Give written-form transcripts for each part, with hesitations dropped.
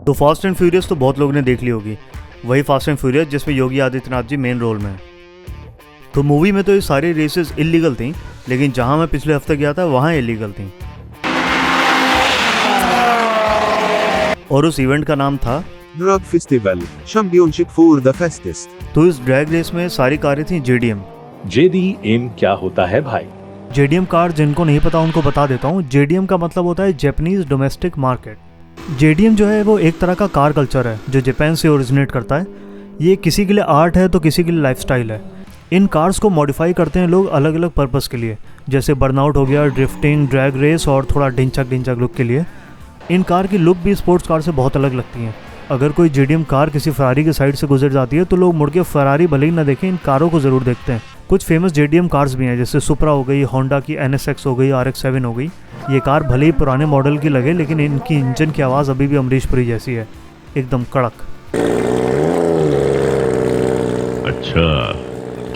तो fast and furious तो बहुत लोगों ने देख ली होगी, वही फास्ट एंड फ्यूरियस जिसमें योगी आदित्यनाथ जी मेन रोल में है। तो मूवी में तो ये सारी रेसेस इलीगल थी, लेकिन जहां मैं पिछले हफ्ते गया था वहां इलीगल थी। और उस इवेंट का नाम था drug festival championship for the fastest. तो इस ड्रैग रेस में सारी कारें थी जेडीएम। जेडीएम क्या होता है भाई? जेडीएम कार जिनको नहीं पता उनको बता देता हूँ। जेडीएम का मतलब होता है जैपनीज डोमेस्टिक मार्केट। जेडीएम जो है वो एक तरह का कार कल्चर है जो जापान से ओरिजिनेट करता है। ये किसी के लिए आर्ट है तो किसी के लिए लाइफस्टाइल है। इन कार्स को मॉडिफाई करते हैं लोग अलग अलग पर्पस के लिए, जैसे बर्नआउट हो गया, ड्रिफ्टिंग, ड्रैग रेस और थोड़ा ढिंचक लुक के लिए। इन कार की लुक भी स्पोर्ट्स कार से बहुत अलग लगती है। अगर कोई जेडीएम कार किसी फरारी के साइड से गुजर जाती है तो लोग मुड़ के फरारी भले ही ना देखें, इन कारों को ज़रूर देखते हैं। कुछ फेमस जेडीएम कार्स भी हैं, जैसे सुपरा हो गई, होंडा की NSX हो गई, RX-7 हो गई। ये कार भले ही पुराने मॉडल की लगे, लेकिन इनकी इंजन की आवाज़ अभी भी अमरीश पुरी जैसी है, एकदम कड़क। अच्छा,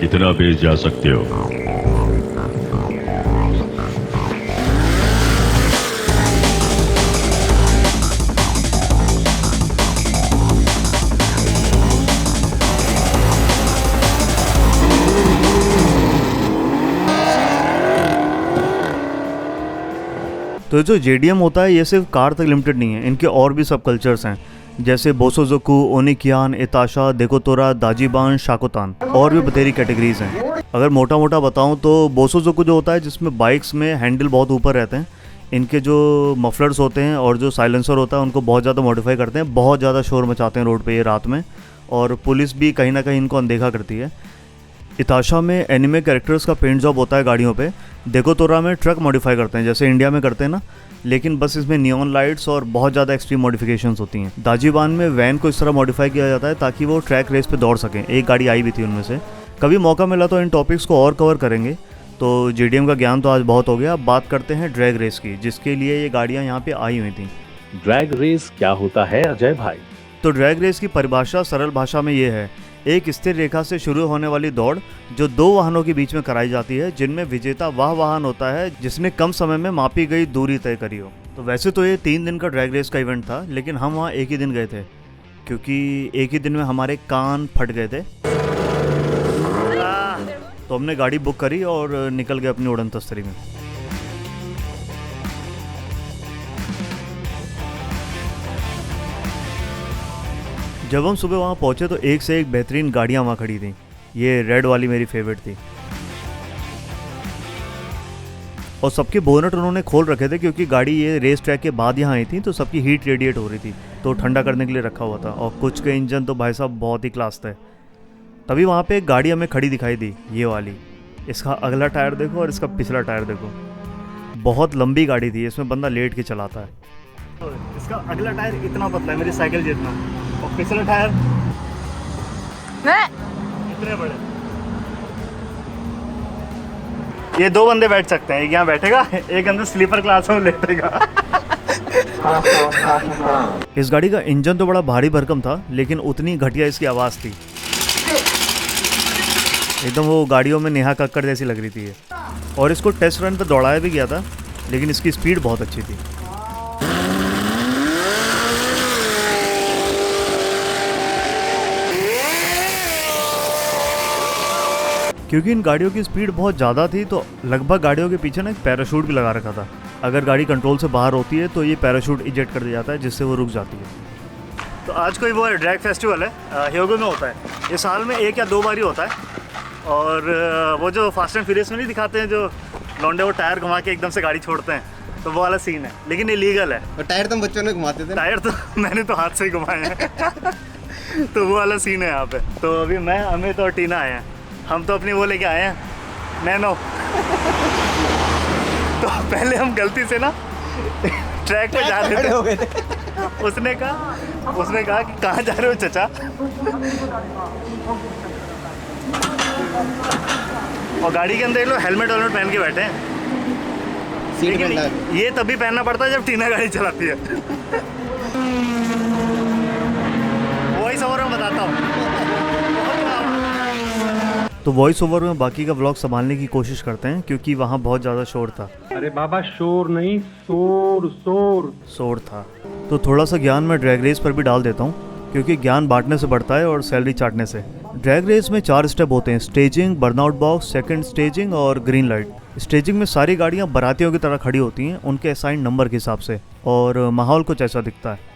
कितना बेच जा सकते हो? तो जो जेडीएम होता है ये सिर्फ कार तक लिमिटेड नहीं है, इनके और भी सब कल्चर्स हैं, जैसे बोसोजोकू, ओनिकियान, इताशा, देकोतोरा, दाजिबान, शाकोतान और भी बतेरी कैटेगरीज हैं। अगर मोटा मोटा बताऊं तो बोसोजोकू जो होता है जिसमें बाइक्स में हैंडल बहुत ऊपर रहते हैं, इनके जो मफलर्स होते हैं और जो साइलेंसर होता है उनको बहुत ज़्यादा मॉडिफाई करते हैं, बहुत ज़्यादा शोर मचाते हैं रोड पे ये रात में, और पुलिस भी कहीं ना कहीं इनको अनदेखा करती है। इताशा में एनिमे कैरेक्टर्स का पेंट जॉब होता है गाड़ियों पे। देकोतोरा में ट्रक मॉडिफाई करते हैं जैसे इंडिया में करते हैं ना, लेकिन बस इसमें नियॉन लाइट्स और बहुत ज़्यादा एक्सट्रीम मॉडिफिकेशंस होती हैं। दाजिबान में वैन को इस तरह मॉडिफाई किया जाता है ताकि वो ट्रैक रेस पे दौड़ सकें। एक गाड़ी आई भी थी उनमें से। कभी मौका मिला तो इन टॉपिक्स को और कवर करेंगे। तो जेडीएम का ज्ञान तो आज बहुत हो गया। अब बात करते हैं ड्रैग रेस की, जिसके लिए ये गाड़ियाँ यहाँ पे आई हुई थी। ड्रैग रेस क्या होता है अजय भाई? तो ड्रैग रेस की परिभाषा सरल भाषा में ये है, एक स्थिर रेखा से शुरू होने वाली दौड़ जो दो वाहनों के बीच में कराई जाती है, जिनमें विजेता वह वाहन होता है जिसने कम समय में मापी गई दूरी तय करी हो। तो वैसे तो ये 3 दिन का ड्रैग रेस का इवेंट था, लेकिन हम वहाँ एक ही दिन गए थे क्योंकि एक ही दिन में हमारे कान फट गए थे। तो हमने गाड़ी बुक करी और निकल गए अपनी उड़न तस्तरी में। जब हम सुबह वहाँ पहुँचे तो एक से एक बेहतरीन गाड़ियाँ वहाँ खड़ी थी। ये रेड वाली मेरी फेवरेट थी और सबके बोनट उन्होंने खोल रखे थे क्योंकि गाड़ी ये रेस ट्रैक के बाद यहाँ आई थी, तो सबकी हीट रेडिएट हो रही थी, तो ठंडा करने के लिए रखा हुआ था। और कुछ के इंजन तो भाई साहब बहुत ही क्लास थे। तभी वहाँ पे एक गाड़ी हमें खड़ी दिखाई दी, ये वाली। इसका अगला टायर देखो और इसका पिछला टायर देखो, बहुत लंबी गाड़ी थी, इसमें बंदा लेट के चलाता है। इसका अगला टायर इतना पतला है, मेरी साइकिल जितना, और पिछला टायर इतने बड़े। ये 2 बंदे बैठ सकते हैं, एक यहाँ बैठेगा, एक अंदर स्लीपर क्लास में लेटेगा। इस गाड़ी का इंजन तो बड़ा भारी भरकम था, लेकिन उतनी घटिया इसकी आवाज़ थी। एकदम वो गाड़ियों में नेहा कक्कड़ जैसी लग रही थी ये। और इसको टेस्ट रन पर दौड़ाया भी गया था, लेकिन इसकी स्पीड बहुत अच्छी थी। क्योंकि इन गाड़ियों की स्पीड बहुत ज़्यादा थी, तो लगभग गाड़ियों के पीछे ना एक पैराशूट भी लगा रखा था। अगर गाड़ी कंट्रोल से बाहर होती है तो ये पैराशूट इजेक्ट कर दिया जाता है, जिससे वो रुक जाती है। तो आज कोई वो है ड्रैग फेस्टिवल है, ह्योगो में होता है। ये साल में 1 या 2 बार ही होता है। और वो जो फास्ट एंड फ्यूरियस में नहीं दिखाते हैं जो लौंडे वो टायर घुमा के एकदम से गाड़ी छोड़ते हैं, तो वो वाला सीन है, लेकिन ये लीगल है। और टायर तो बच्चों ने घुमाते थे। टायर तो मैंने तो हाथ से ही घुमाए हैं। तो वो वाला सीन है यहाँ पे। तो अभी मैं, अमित और टीना आए हैं। हम तो अपनी वो लेके आए हैं नैनो। तो पहले हम गलती से ना ट्रैक पे जा रहे थे। उसने कहा कि कहाँ जा रहे हो चचा। और गाड़ी के अंदर लोग हेलमेट पहन के बैठे हैं। लेकिन ये तभी पहनना पड़ता है जब टीना गाड़ी चलाती है। वही सवाल मैं बताता हूँ। तो वॉइस ओवर में बाकी का व्लॉग संभालने की कोशिश करते हैं क्योंकि वहाँ बहुत ज़्यादा शोर था। अरे बाबा शोर नहीं, शोर था तो थोड़ा सा ज्ञान मैं ड्रैग रेस पर भी डाल देता हूँ क्योंकि ज्ञान बांटने से बढ़ता है और सैलरी चाटने से। ड्रैग रेस में 4 स्टेप होते हैं, staging, burnout box, second staging और ग्रीन लाइट। स्टेजिंग में सारी गाड़ियाँ बारातियों की तरह खड़ी होती हैं उनके असाइन नंबर के हिसाब से और माहौल कुछ ऐसा दिखता है।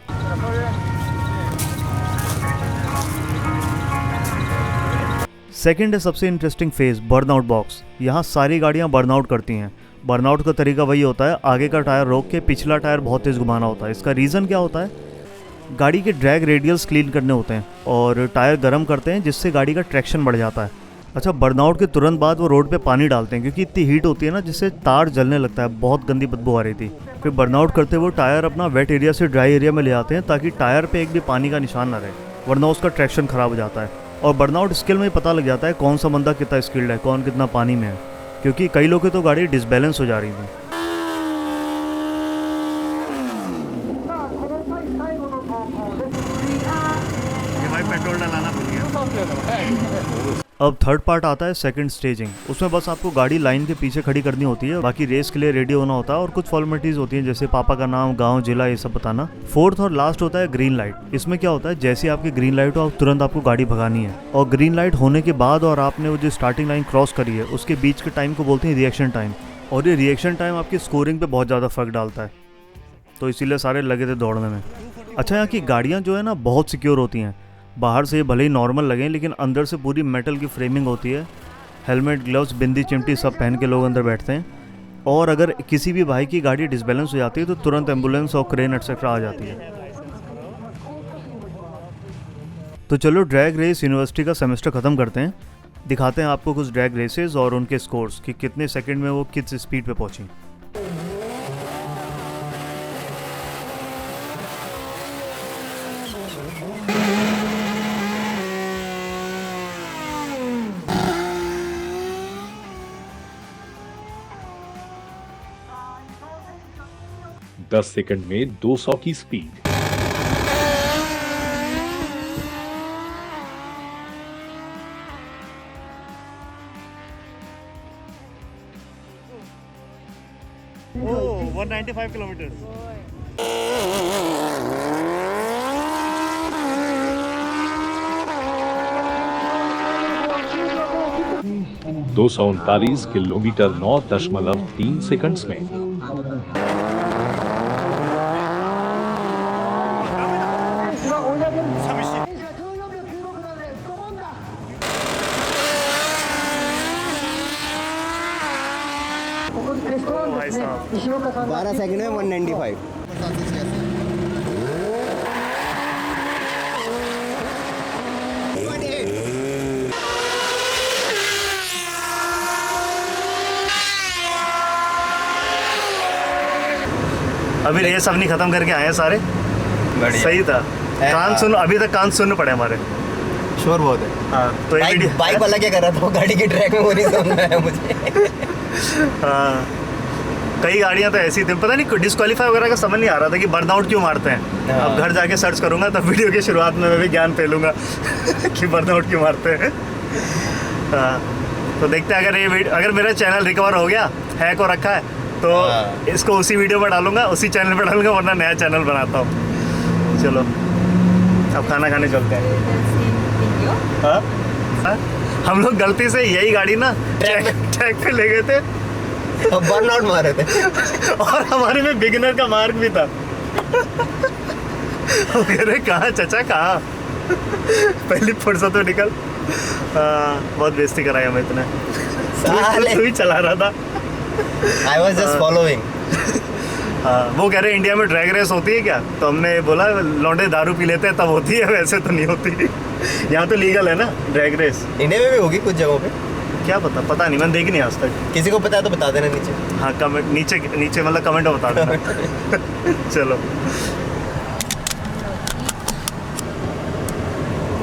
सेकंड है सबसे इंटरेस्टिंग फेज, बर्नआउट बॉक्स। यहाँ सारी गाड़ियाँ बर्नआउट करती हैं। बर्नआउट का तरीका वही होता है, आगे का टायर रोक के पिछला टायर बहुत तेज़ घुमाना होता है। इसका रीज़न क्या होता है, गाड़ी के ड्रैग रेडियल्स क्लीन करने होते हैं और टायर गर्म करते हैं जिससे गाड़ी का ट्रैक्शन बढ़ जाता है। अच्छा, बर्नआउट के तुरंत बाद वो रोड पे पानी डालते हैं क्योंकि इतनी हीट होती है ना जिससे तार जलने लगता है, बहुत गंदी बदबू आ रही थी। फिर बर्नआउट करते हुए टायर अपना वेट एरिया से ड्राई एरिया में ले आते हैं ताकि टायर पे एक भी पानी का निशान ना रहे, वरना उसका ट्रैक्शन ख़राब हो जाता है। और बर्नआउट स्किल में पता लग जाता है कौन सा बंदा कितना स्किल्ड है, कौन कितना पानी में है, क्योंकि कई लोगों की तो गाड़ी डिसबैलेंस हो जा रही थी। पेट्रोल डलाना भूल गया। अब थर्ड पार्ट आता है सेकंड स्टेजिंग। उसमें बस आपको गाड़ी लाइन के पीछे खड़ी करनी होती है, बाकी रेस के लिए रेडी होना होता है और कुछ फॉर्मेलिटीज होती हैं जैसे पापा का नाम, गांव, जिला, ये सब बताना। फोर्थ और लास्ट होता है ग्रीन लाइट। इसमें क्या होता है, जैसे आपकी ग्रीन लाइट हो तुरंत आपको गाड़ी भगानी है और ग्रीन लाइट होने के बाद और आपने वो जो स्टार्टिंग लाइन क्रॉस करी है उसके बीच के टाइम को बोलते हैं रिएक्शन टाइम। और ये रिएक्शन टाइम आपकी स्कोरिंग पे बहुत ज़्यादा फर्क डालता है, तो इसीलिए सारे लगे थे दौड़ने में। अच्छा, यहाँ की गाड़ियाँ जो है ना बहुत सिक्योर होती हैं। बाहर से ये भले ही नॉर्मल लगें लेकिन अंदर से पूरी मेटल की फ्रेमिंग होती है। हेलमेट, ग्लव्स, बिंदी, चिमटी सब पहन के लोग अंदर बैठते हैं और अगर किसी भी भाई की गाड़ी डिसबैलेंस हो जाती है तो तुरंत एम्बुलेंस और क्रेन एक्सेट्रा आ जाती है। तो चलो ड्रैग रेस यूनिवर्सिटी का सेमेस्टर ख़त्म करते हैं, दिखाते हैं आपको कुछ ड्रैग रेसेस और उनके स्कोर्स कि कितने सेकंड में वो किस स्पीड पे पहुंची। दस सेकंड में 200 की स्पीड। ओह, 195 किलोमीटर। दो 239 किलोमीटर 9.3 सेकंड्स में। भाई साहब 12 सेकंड में 195। अभी रेस अपनी खत्म करके आए हैं सारे, सही था। कान सुन, अभी तक कान सुनने पड़े हमारे, शोर बहुत है। हाँ तो ये वीडियो बाइक वाला क्या कर रहा था, गाड़ी के ट्रैक में वो नहीं सुन रहा है मुझे। हाँ, कई गाड़ियाँ तो ऐसी थी, पता नहीं डिस्क्वालीफाई वगैरह का समझ नहीं आ रहा था कि बर्नआउट क्यों मारते हैं। हाँ। अब घर जाके सर्च करूंगा तब वीडियो की शुरुआत में मैं भी ज्ञान फैलूंगा कि बर्नआउट क्यों मारते हैं। हाँ, तो देखते हैं अगर मेरा चैनल रिकवर हो गया, हैक हो रखा है तो इसको उसी वीडियो पर डालूंगा, उसी चैनल पर डालूंगा, वरना नया चैनल बनाता हूँ। चलो अब खाना खाने चलते हैं। हाँ? हाँ? हम लोग गलती से यही गाड़ी ना ट्रैक पे ले गए थे, बर्नआउट मारे थे और हमारे में बिगिनर का मार्क भी था। अरे कहाँ चचा, कहाँ पहली फुर्सत में निकल। बहुत बेइज्जती कराई हमें इतने। तू ही चला रहा था। I was just following। हाँ, वो कह रहे इंडिया में ड्रैग रेस होती है क्या, तो हमने बोला लौंडे दारू पी लेते हैं तब होती है, वैसे तो नहीं होती। यहाँ तो लीगल है ना ड्रैग रेस। इंडिया में भी होगी कुछ जगहों पे, क्या पता नहीं, मैंने देखी नहीं आज तक। किसी को पता है तो बता देना नीचे। हाँ, कमेंट नीचे मतलब कमेंट में बता देना। चलो।